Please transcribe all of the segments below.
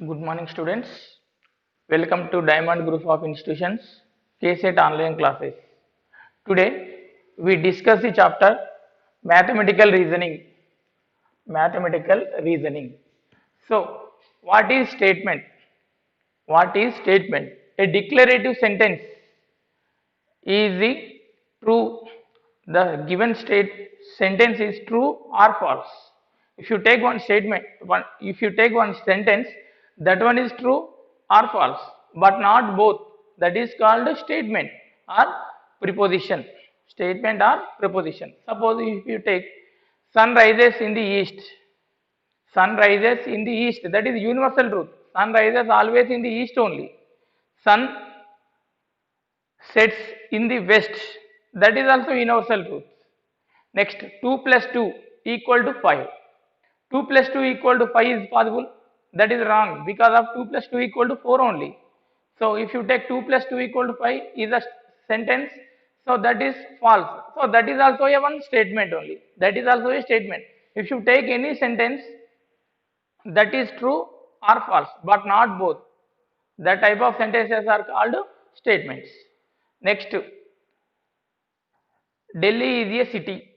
Good morning, students. Welcome to Diamond Group of Institutions KSET online classes. Today we discuss the chapter Mathematical Reasoning. Mathematical Reasoning. So, what is statement? What is statement? A declarative sentence is the true. The given state sentence is true or false. If you take one statement, if you take one sentence, that one is true or false, but not both. That is called a statement or preposition. Statement or preposition. Suppose if you take sun rises in the east, sun rises in the east. That is universal truth. Sun rises always in the east only. Sun sets in the west. That is also universal truth. Next, 2 plus 2 equal to 5. 2 plus 2 equal to 5 is possible. That is wrong because of 2 plus 2 equal to 4 only. So, if you take 2 plus 2 equal to 5 is a sentence. So, that is false. So, that is also a one statement only. That is also a statement. If you take any sentence that is true or false, but not both. That type of sentences are called statements. Next, Delhi is a city.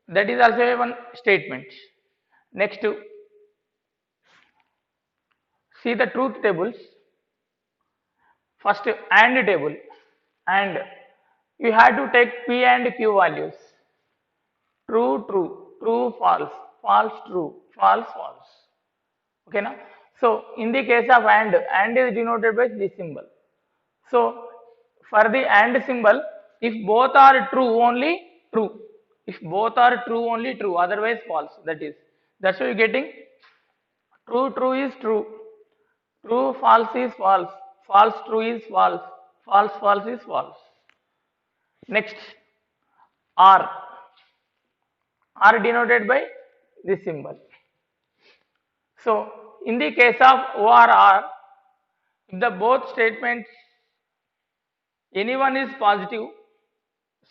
That is also a one statement. Next, see the truth tables. First, AND table, and you have to take P and Q values. True, true, true, false, false, true, false, false. Okay, now. So, in the case of AND is denoted by this symbol. So, for the AND symbol, if both are true, only true. If both are true, only true. Otherwise, false. That's why you're getting true, true is true. True, false is false. False, true is false. False, false is false. Next, R. R denoted by this symbol. So, in the case of O or R, if the both statements, anyone is positive,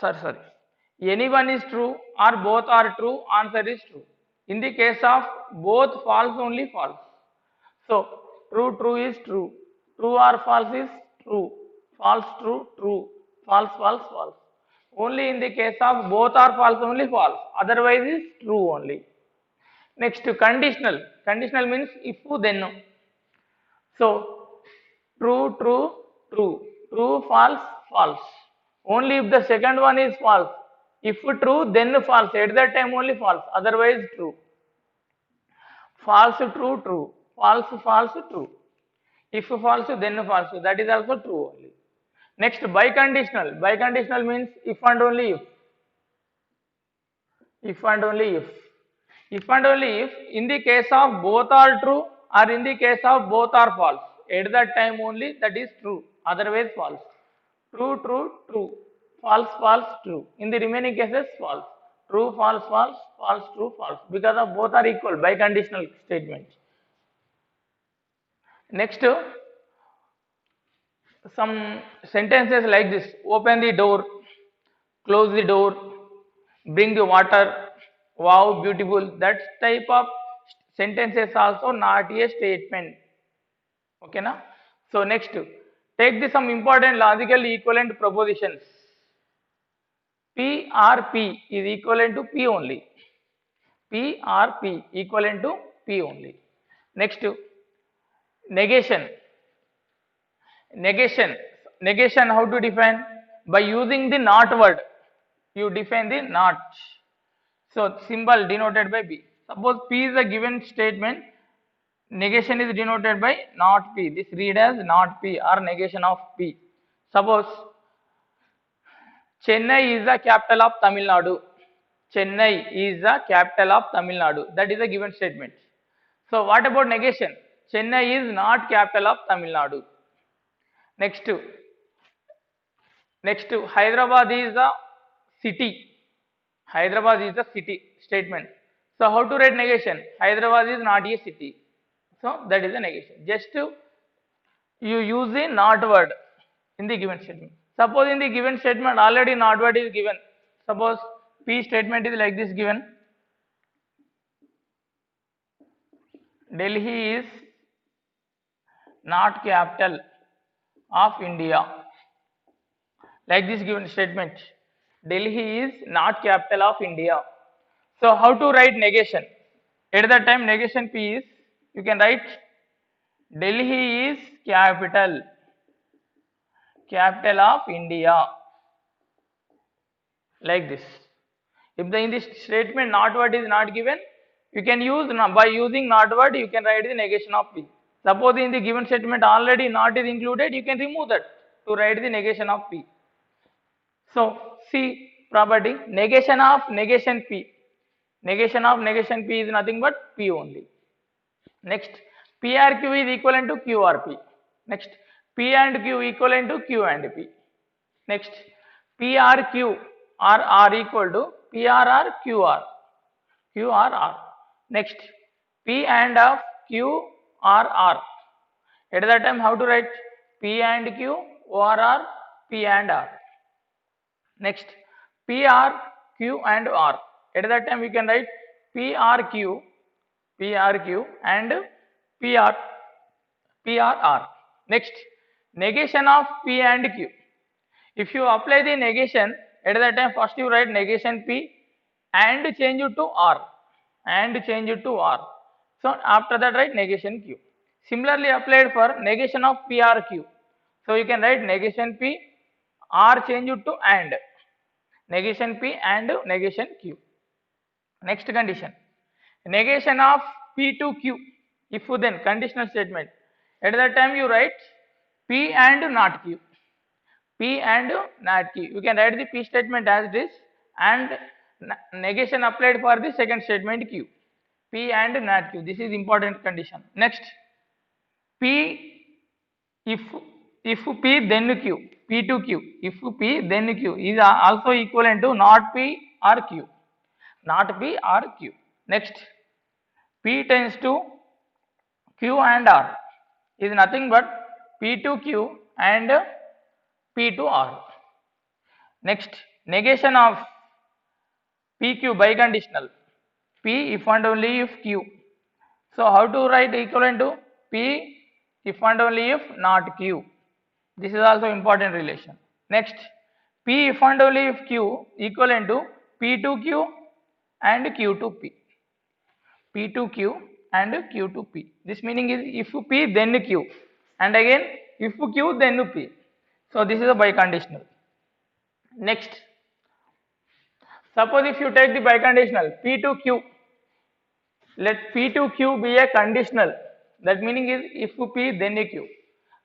sorry, anyone is true or both are true, answer is true. In the case of both false, only false. So, true, true is true. True or false is true. False, true, true. False, false, false. Only in the case of both are false, only false. Otherwise is true only. Next, conditional. Conditional means if, then. So, true, true, true. True, false, false. Only if the second one is false. If true, then false. At that time only false. Otherwise true. False, true, true. False, false, true. If false, then false. That is also true only. Next, biconditional. Biconditional means if and only if. If and only if. If and only if in the case of both are true or in the case of both are false. At that time only that is true. Otherwise false. True, true, true. False, false, true. In the remaining cases false. True, false, false, false, true, false. Because of both are equal biconditional statements. Next, some sentences like this: open the door, close the door, bring the water, wow, beautiful. That type of sentences also not a statement. Okay, na? So next, take some important logical equivalent propositions. P or P is equivalent to P only. P or P equivalent to P only. Next, negation. Negation. Negation, how to define? By using the not word. You define the not. So, symbol denoted by P. Suppose P is a given statement. Negation is denoted by not P. This read as not P or negation of P. Suppose Chennai is the capital of Tamil Nadu. Chennai is the capital of Tamil Nadu. That is a given statement. So, what about negation? Chennai is not capital of Tamil Nadu. Next, Hyderabad is a city. Hyderabad is a city statement. So, how to write negation? Hyderabad is not a city. So, that is a negation. Just you use the not word in the given statement. Suppose in the given statement already not word is given. Suppose P statement is like this given. Delhi is not capital of India. Like this given statement, Delhi is not capital of India. So how to write negation? At that time negation P is, you can write Delhi is capital of India, like this. If the in this statement not word is not given, you can use by using not word you can write the negation of P. Suppose in the given statement already not is included, you can remove that to write the negation of P. So see property, negation of negation P. Negation of negation P is nothing but P only. Next, PRQ is equivalent to QRP. Next, P and Q equivalent to Q and P. Next, PRQ are R equal to PRR QR. QRR. Next, P and of Q R R. At that time, how to write P and Q, ORR, P and R. Next, PR, Q and R. At that time, we can write PRQ, PRQ and PR, PRR. Next, negation of P and Q. If you apply the negation, at that time first you write negation P and change it to R, and change it to R. So after that write negation Q. Similarly applied for negation of PRQ. So you can write negation P, R change it to and, negation P and negation Q. Next condition, negation of P to Q. If then conditional statement, at that time you write P and not Q. P and not Q. You can write the P statement as this and negation applied for the second statement Q. P and not Q. This is important condition. Next, P if P then Q. P to Q. If P then Q is also equivalent to not P or Q. Not P or Q. Next, P tends to Q and R is nothing but P to Q and P to R. Next, negation of PQ biconditional. P if and only if Q. So how to write equivalent to P if and only if not Q. This is also important relation. Next, P if and only if Q equivalent to P to Q and Q to P. P to Q and Q to P. This meaning is if P then Q, and again if Q then P. So this is a biconditional. Next, suppose if you take the biconditional P to Q, let P to Q be a conditional. That meaning is if P then Q.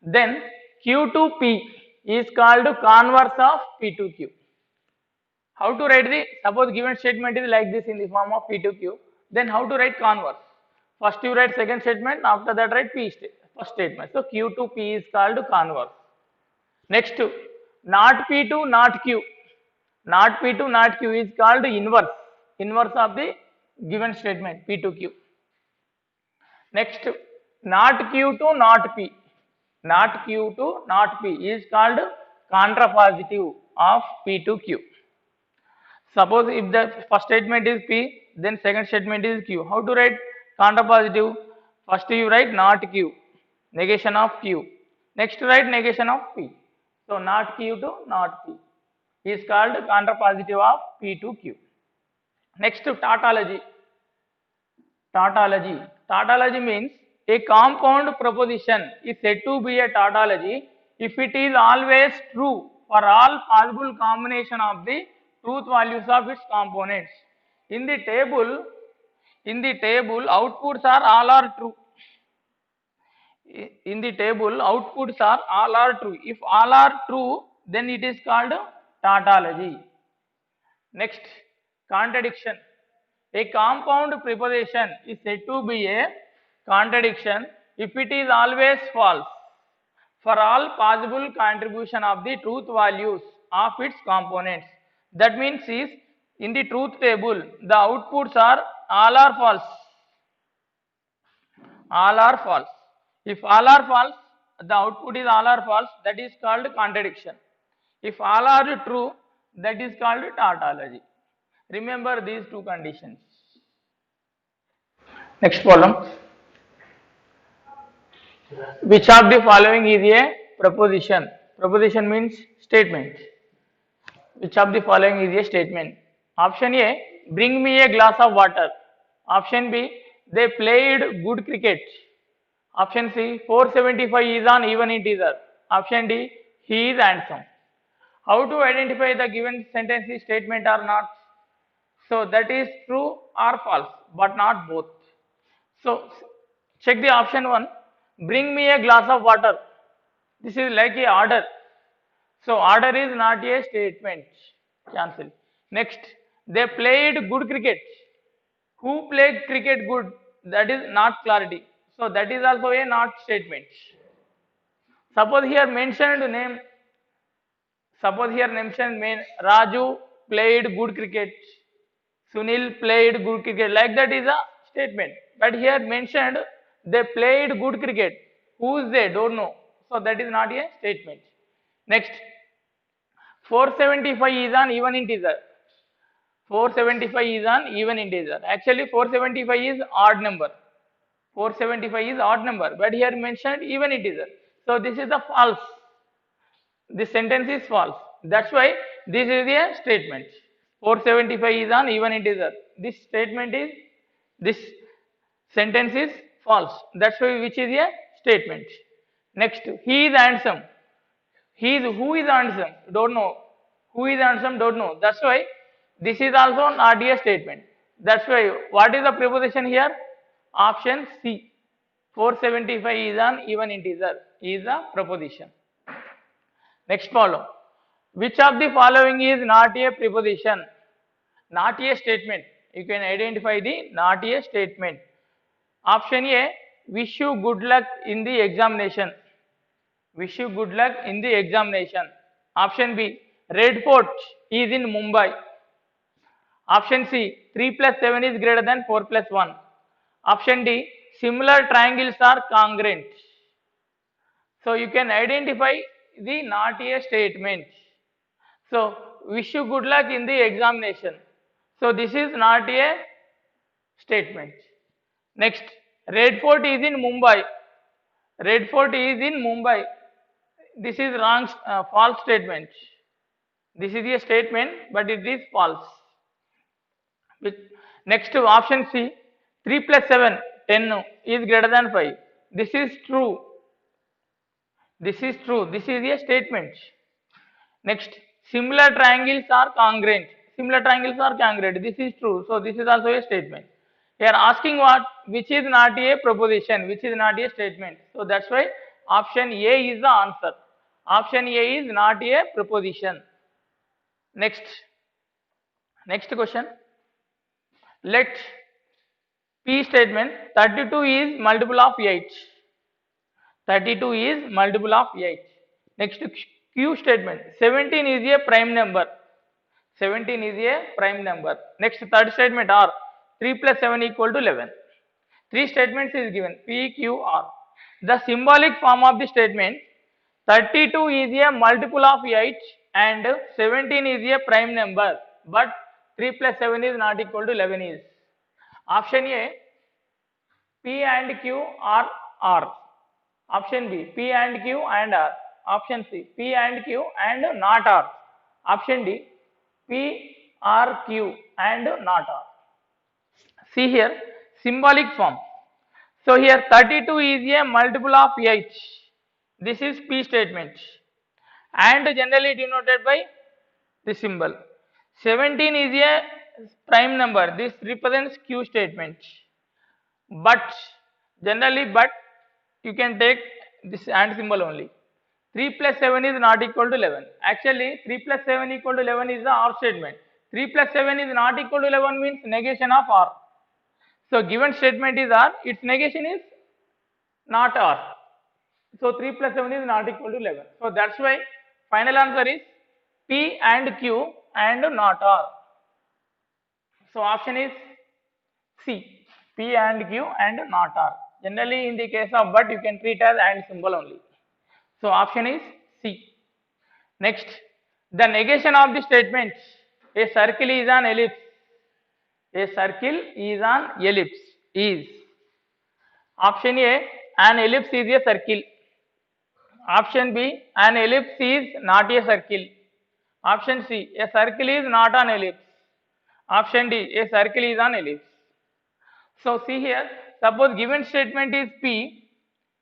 Then Q to P is called converse of P to Q. How to write the, suppose given statement is like this in the form of P to Q, then how to write converse? First you write second statement, after that write first statement. So Q to P is called converse. Next, not P to not Q. Not P to not Q is called inverse. Inverse of the given statement P to Q. Next, not Q to not P. Not Q to not P is called contrapositive of P to Q. Suppose if the first statement is P, then second statement is Q. How to write contrapositive? First you write not Q, negation of Q. Next write negation of P. So not Q to not P is called contrapositive of P to Q. Next, tautology. Tautology. Tautology means a compound proposition is said to be a tautology if it is always true for all possible combination of the truth values of its components. In the table, outputs are all are true. In the table, outputs are all are true. If all are true, then it is called tautology. Next, contradiction. A compound preposition is said to be a contradiction if it is always false for all possible contribution of the truth values of its components. That means is in the truth table the outputs are all are false. All are false. If all are false, the output is all are false, that is called contradiction. If all are true, that is called tautology. Remember these two conditions. Next problem. Which of the following is a proposition? Proposition means statement. Which of the following is a statement? Option A, bring me a glass of water. Option B, they played good cricket. Option C, 475 is an even integer. Option D, he is handsome. How to identify the given sentence is statement or not? So that is true or false, but not both. So check the option 1. Bring me a glass of water. This is like a order. So order is not a statement. Cancel. Next, they played good cricket. Who played cricket good? That is not clarity. So that is also a not statement. Suppose here mentioned name. Suppose here mentioned main Raju played good cricket. Sunil played good cricket. Like that is a statement. But here mentioned they played good cricket. Who is they? Don't know. So that is not a statement. Next, 475 is an even integer. 475 is an even integer. Actually, 475 is odd number. 475 is odd number. But here mentioned even integer. So this is the false. This sentence is false. That's why this is a statement. 475 is an even integer. This statement is, this sentence is false. That's why which is a statement. Next, he is handsome. He is, who is handsome? Don't know. Who is handsome? Don't know. That's why this is also not a statement. That's why what is the preposition here? Option C. 475 is an even integer. Is a preposition. Next follow. Which of the following is not a preposition? Not a statement. You can identify the not a statement. Option A, wish you good luck in the examination. Wish you good luck in the examination. Option B, Red Fort is in Mumbai. Option C, 3 plus 7 is greater than 4 plus 1. Option D, similar triangles are congruent. So you can identify the not a statement. So wish you good luck in the examination. So this is not a statement. Next, Red Fort is in Mumbai. Red Fort is in Mumbai. This is wrong, false statement. This is a statement, but it is false. Next to option C, 3 plus 7, 10 is greater than 5. This is true. This is true. This is a statement. Next, similar triangles are congruent. Similar triangles are congruent. This is true. So this is also a statement. They are asking what? Which is not a proposition, which is not a statement. So that's why option A is the answer. Option A is not a proposition. Next question. Let P statement 32 is multiple of 8. 32 is multiple of 8. Next Q statement 17 is a prime number. 17 is a prime number. Next third statement R 3 plus 7 equal to 11. Three statements is given P, Q, R. The symbolic form of the statement 32 is a multiple of 8 and 17 is a prime number, but 3 plus 7 is not equal to 11 is. Option A, P and Q are R. Option B, P and Q and R. Option C, P and Q and not R. Option D, P, R, Q and not R. See here, symbolic form. So here 32 is a multiple of 8. This is P statement and generally denoted by the symbol. 17 is a prime number. This represents Q statement. But generally, but you can take this and symbol only. 3 plus 7 is not equal to 11. Actually, 3 plus 7 equal to 11 is the R statement. 3 plus 7 is not equal to 11 means negation of R. So given statement is R, its negation is not R. So 3 plus 7 is not equal to 11. So that's why final answer is P and Q and not R. So option is C, P and Q and not R. Generally in the case of but you can treat as and symbol only. So option is C. Next, the negation of the statement a circle is an ellipse. A circle is an ellipse is option A, an ellipse is a circle. Option B, an ellipse is not a circle. Option C, a circle is not an ellipse. Option D, a circle is an ellipse. So see here, suppose given statement is P.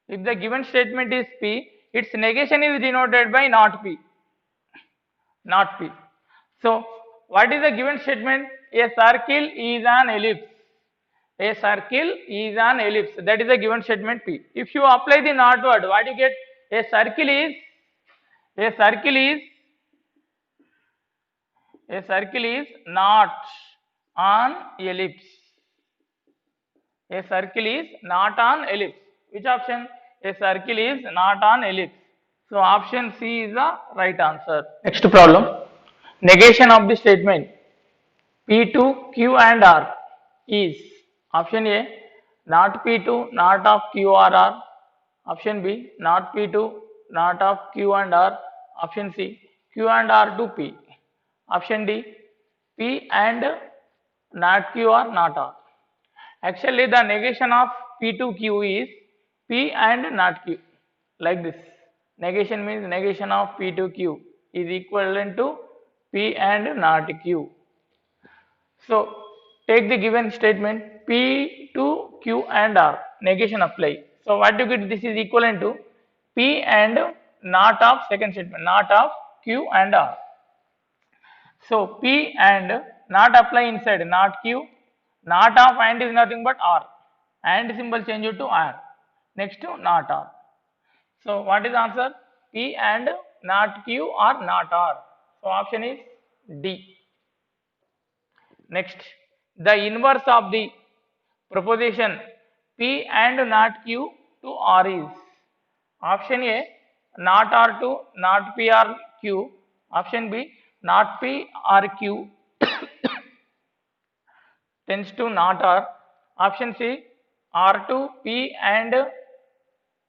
If the given statement is P, its negation is denoted by not P. Not P. So what is the given statement? A circle is an ellipse. A circle is an ellipse. That is the given statement P. If you apply the not word, what you get? A circle is not an ellipse. A circle is not an ellipse. Which option? A circle is not an ellipse. So option C is the right answer. Next problem. Negation of the statement P2, Q and R is option A, not P2, not of Q or R. Option B, not P2, not of Q and R. Option C, Q and R to P. Option D, P and not Q or not R. Actually, the negation of P to Q is P and not Q. Like this. Negation means negation of P to Q is equivalent to P and not Q. So, take the given statement P to Q and R. Negation apply. So, what you get? This is equivalent to P and not of second statement, not of Q and R. So, P and not apply inside, not Q, not of and is nothing but R. And symbol change it to R. Next to not R. So, what is the answer? P and not Q or not R. So, option is D. Next, the inverse of the proposition P and not Q to R is option A, not R to not P or Q. Option B, not P or Q tends to not R. Option C, R to P and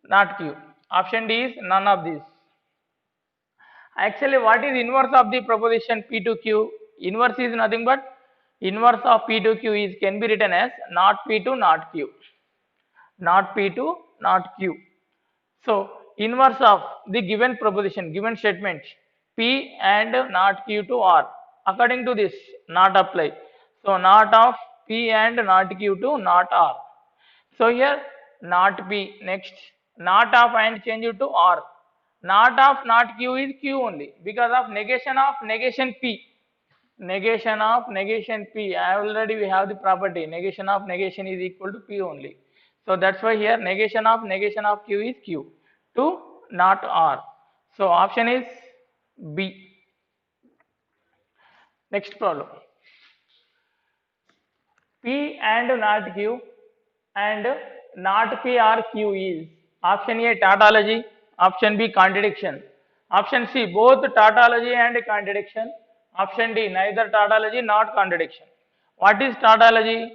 not Q. Option D is none of these. Actually, what is inverse of the proposition P to Q? Inverse is nothing but inverse of P to Q is can be written as not P to not Q. Not P to not Q. So, inverse of the given proposition, given statement P and not Q to R. According to this, not apply. So, not of P and not Q to not R. So, here not P. Next, not of and change it to R. Not of not Q is Q only because of negation P. Negation of negation P. Already we have the property negation of negation is equal to P only. So that's why here negation of Q is Q to not R. So option is B. Next problem. P and not Q and not P or Q is option A tautology, option B contradiction, option C both tautology and contradiction, option D neither tautology not contradiction. What is tautology?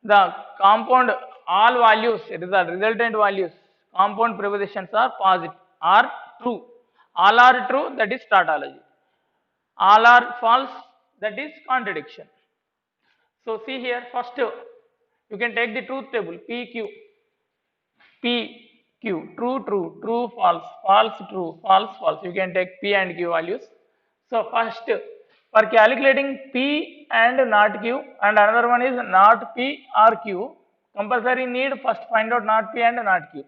The compound all values, it is the resultant values, compound prepositions are positive, are true. All are true, that is tautology. All are false, that is contradiction. So see here, first you can take the truth table, PQ, PQ, true, true, true, false, false, true, false, false. You can take P and Q values. So first, for calculating P and not Q, and another one is not P or Q, compulsory need first find out not P and not Q.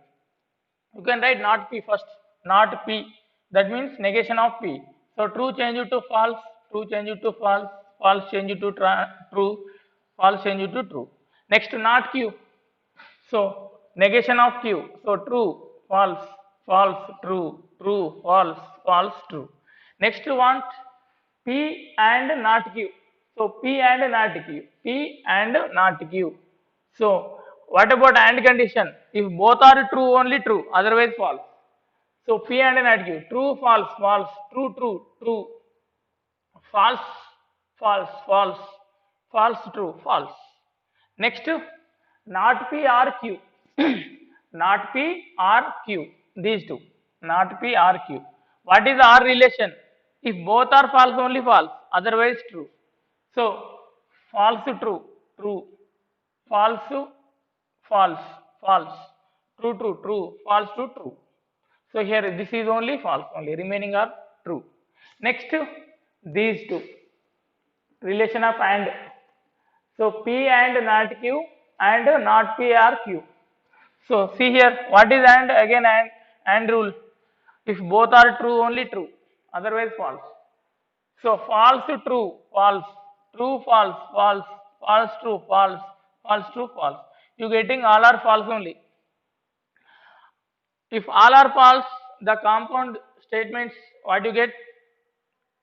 You can write not P first, not P. That means negation of P. So true change it to false, true change it to false, false change it to true, false change it to true. Next not Q. So negation of Q. So true, false, false, true, true, false, false, true. Next you want P and not Q. So P and not Q. P and not Q. So what about AND condition? If both are true, only true, otherwise false. So P and not Q. True, false, false, true, true, true, false, false, false, false, true, false. Next, not P or Q. Not P or Q. These two. Not P or Q. What is R relation? If both are false, only false. Otherwise true. So false, true, true. False, false, false. true, true, true, false to true. So here this is only false only, remaining are true. Next, these two, relation of and. So P and not Q and not P are Q. So see here, what is and? Again and rule. If both are true, only true, otherwise false. So false to true, false, true, false, false, false, true, false, false, true, false. You getting all are false only. If all are false, the compound statements, what you get?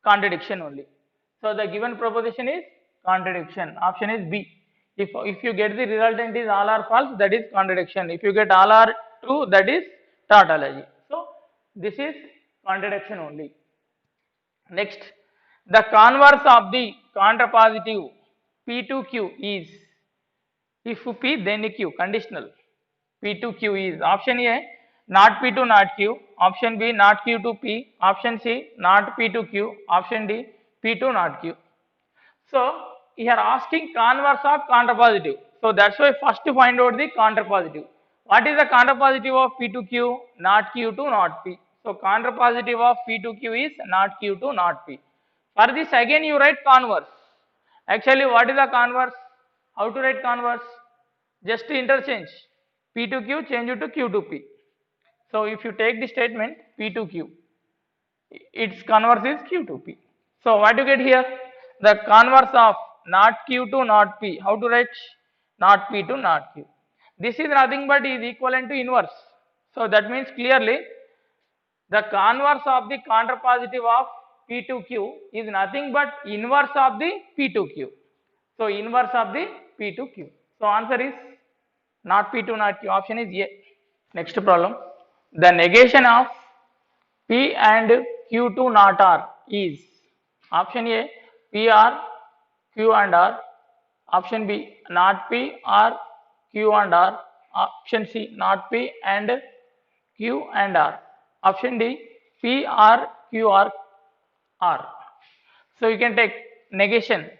Contradiction only. So the given proposition is contradiction. Option is B. If you get the resultant is all are false, that is contradiction. If you get all are true, that is tautology. So this is contradiction only. Next, the converse of the contrapositive P to Q is, if P then Q, conditional. P to Q is option A not P to not Q, option B not Q to P, option C not P to Q, option D P to not Q. So you are asking converse of contrapositive. So that's why first to find out the contrapositive. What is the contrapositive of P to Q? Not Q to not P. So contrapositive of P to Q is not Q to not P. For this again you write converse. Actually what is the converse? How to write converse? Just to interchange. P to Q change it to Q to P. So if you take the statement P to Q, its converse is Q to P. So what you get here? The converse of not Q to not P. How to write? Not P to not Q. This is nothing but is equivalent to inverse. So that means clearly the converse of the contrapositive of P to Q is nothing but inverse of the P to Q. So inverse of the P to Q. So answer is not P to not Q. Option is A. Next problem. The negation of P and Q to not R is option A P R Q and R, option B not P R Q and R, option C not P and Q and R, option D P R Q R R. So you can take negation.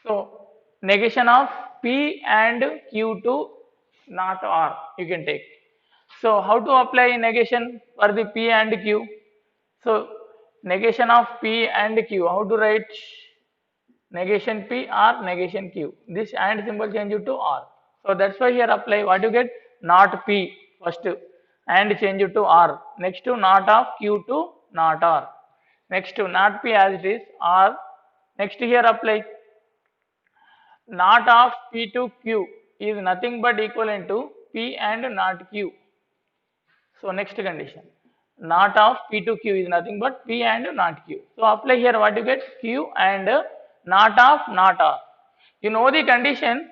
So negation of P and Q to not R you can take. So how to apply negation for the P and Q? So negation of P and Q, how to write? Negation P or negation Q. This and symbol change it to R. So that's why here apply what you get? Not P first and change it to R. Next to not of Q to not R. Next to not P as it is R. Next here apply not of P to Q is nothing but equivalent to P and not Q. So next condition, not of P to Q is nothing but P and not Q. So apply here what you get? Q and not of not R. You know the condition,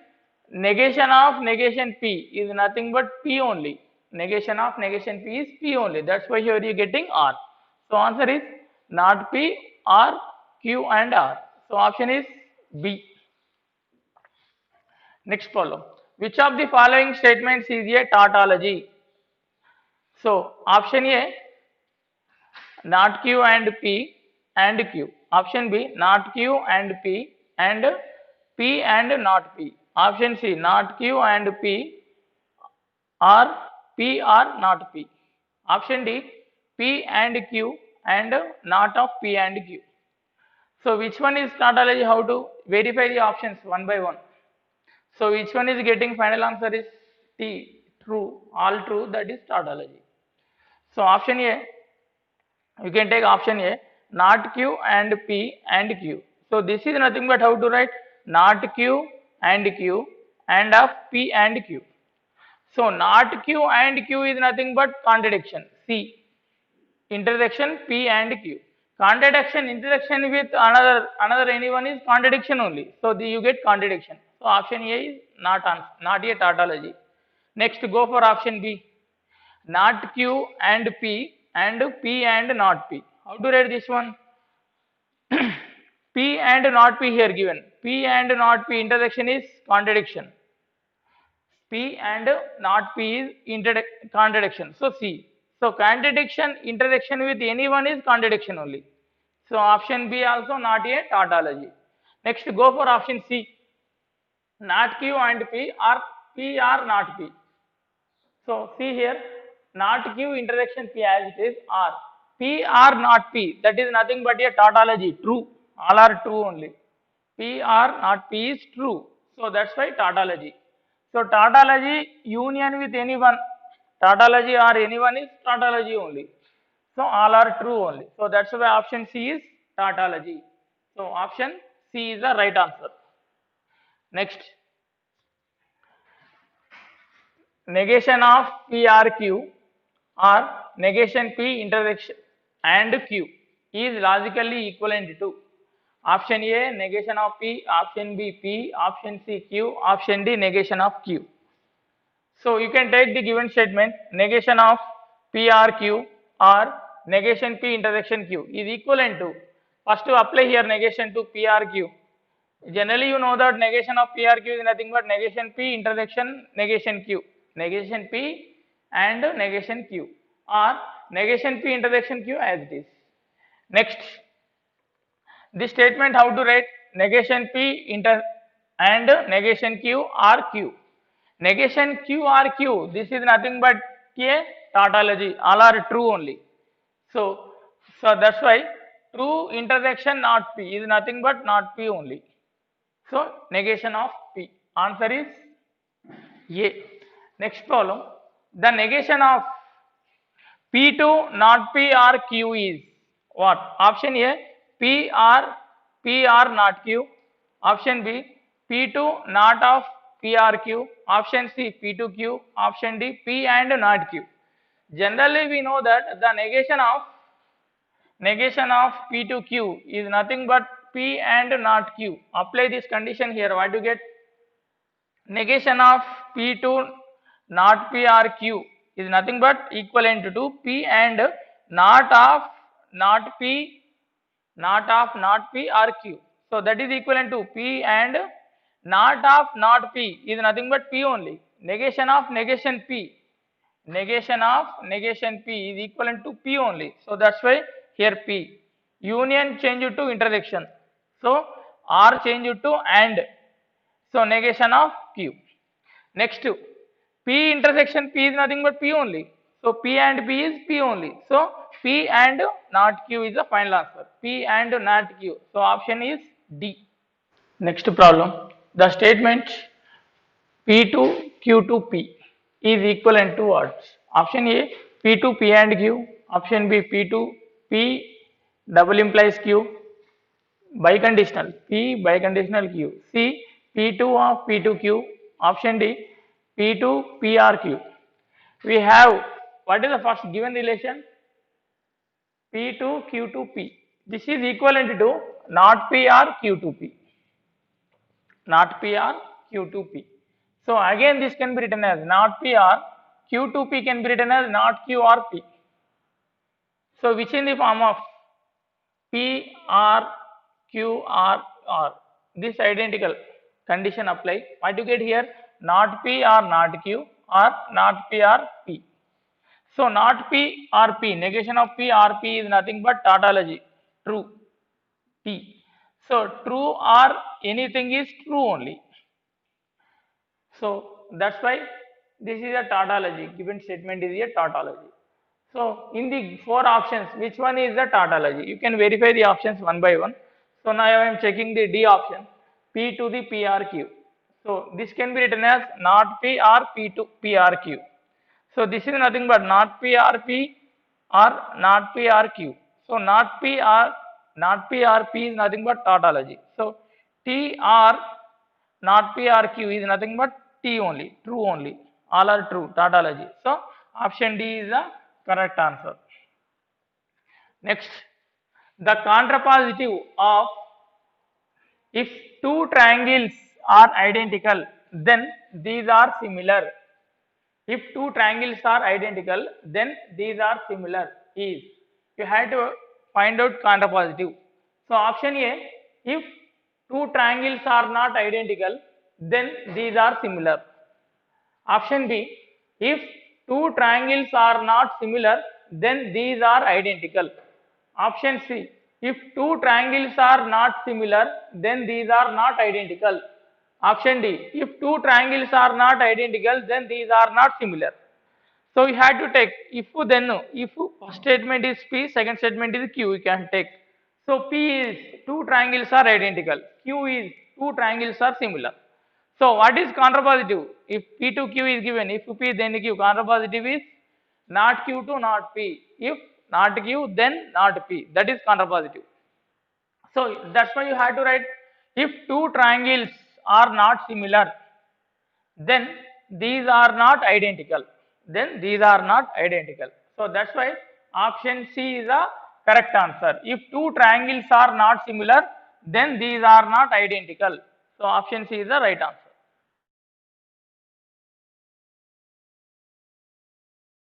negation of negation P is nothing but P only. Negation of negation P is P only. That's why here you are getting R. So answer is not P, R, Q and R. So option is B. Next problem. Which of the following statements is a tautology? So option A not Q and P and Q. Option B not Q and P and P and not P. Option C not Q and P or P or not P. Option D P and Q and not of P and Q. So which one is tautology? How to verify the options one by one? So which one is getting final answer is T, true, all true, that is tautology. So option A, you can take option A, not Q and P and Q. So this is nothing but how to write? Not Q and of P and Q. So not Q and Q is nothing but contradiction. C, intersection P and Q. Contradiction, intersection with another anyone is contradiction only. So you get contradiction. So option A is not a tautology. Next go for option B. Not Q and P and not P. How to write this one? P and not P here given. P and not P intersection is contradiction. P and not P is contradiction. So C. So contradiction, intersection with anyone is contradiction only. So option B also not a tautology. Next go for option C. Not Q and P or P or not P. So see here, not Q intersection P as it is R. P R not P, that is nothing but a tautology, true. All are true only. P R not P is true. So that's why tautology. So tautology union with anyone, tautology or anyone is tautology only. So all are true only. So that's why option C is tautology. So option C is the right answer. Next, negation of PRQ or negation P intersection and Q is logically equivalent to option A negation of P, option B P, option C Q, option D negation of Q. So you can take the given statement negation of PRQ or negation P intersection Q is equivalent to, first to apply here negation to PRQ. Generally you know that negation of PRQ is nothing but negation P intersection negation Q. Negation P and negation Q or negation P intersection Q as it is. Next, this statement how to write negation P inter and negation Q or Q. Negation Q or Q, this is nothing but a tautology, all are true only. So, that's why true intersection not P is nothing but not P only. So, negation of P. Answer is A. Next problem. The negation of P2 not P or Q is what? Option A P or not Q. Option B P2 not of P or Q. Option C P2Q. Option D P and not Q. Generally we know that the negation of P2Q is nothing but P and not Q. Apply this condition here. What do you get? Negation of P2 not P or Q is nothing but equivalent to P and not of not P or Q. So that is equivalent to P and not of not P is nothing but P only. Negation of negation P is equivalent to P only. So that's why here P. Union change it to intersection. So R change it to and. So negation of Q. Next, P intersection P is nothing but P only. So P and P is P only. So P and not Q is the final answer. P and not Q. So option is D. Next problem. The statement P2 Q2 P is equivalent to what? Option A P2 P and Q. Option B P2 P double implies Q. Biconditional P biconditional Q. C P2 of P2Q. Option D P2 PRQ. We have what is the first given relation? P2 Q2P. This is equivalent to not P or Q2P. Not P or Q2P. So again this can be written as not P or Q2P can be written as not Q or P. So which in the form of P R Q R R. This identical condition apply. What you get here? Not P or not Q or not P or P. So not P or P, negation of P or P is nothing but tautology, true, P. So true or anything is true only. So that's why this is a tautology, given statement is a tautology. So in the four options, which one is the tautology? You can verify the options one by one. So now I am checking the D option, P to the PRQ. So this can be written as not P or P to PRQ. So this is nothing but not PRP or not PRQ. So not PRP is nothing but tautology. So TR not PRQ is nothing but T only, true only. All are true, tautology. So option D is the correct answer. Next, the contrapositive of if two triangles are identical, then these are similar. If two triangles are identical, then these are similar is, you have to find out contrapositive. So option A, if two triangles are not identical, then these are similar. Option B, if two triangles are not similar, then these are identical. Option C, if two triangles are not similar, then these are not identical. Option D, if two triangles are not identical, then these are not similar. So you had to take if then if first statement is P, second statement is Q, you can take. So P is two triangles are identical, Q is two triangles are similar. So what is contrapositive? If P to Q is given, if P then Q, contrapositive is not Q to not P. If not Q then not P. That is contrapositive. So that's why you have to write if two triangles are not similar, then these are not identical. Then these are not identical. So that's why option C is a correct answer. If two triangles are not similar, then these are not identical. So option C is the right answer.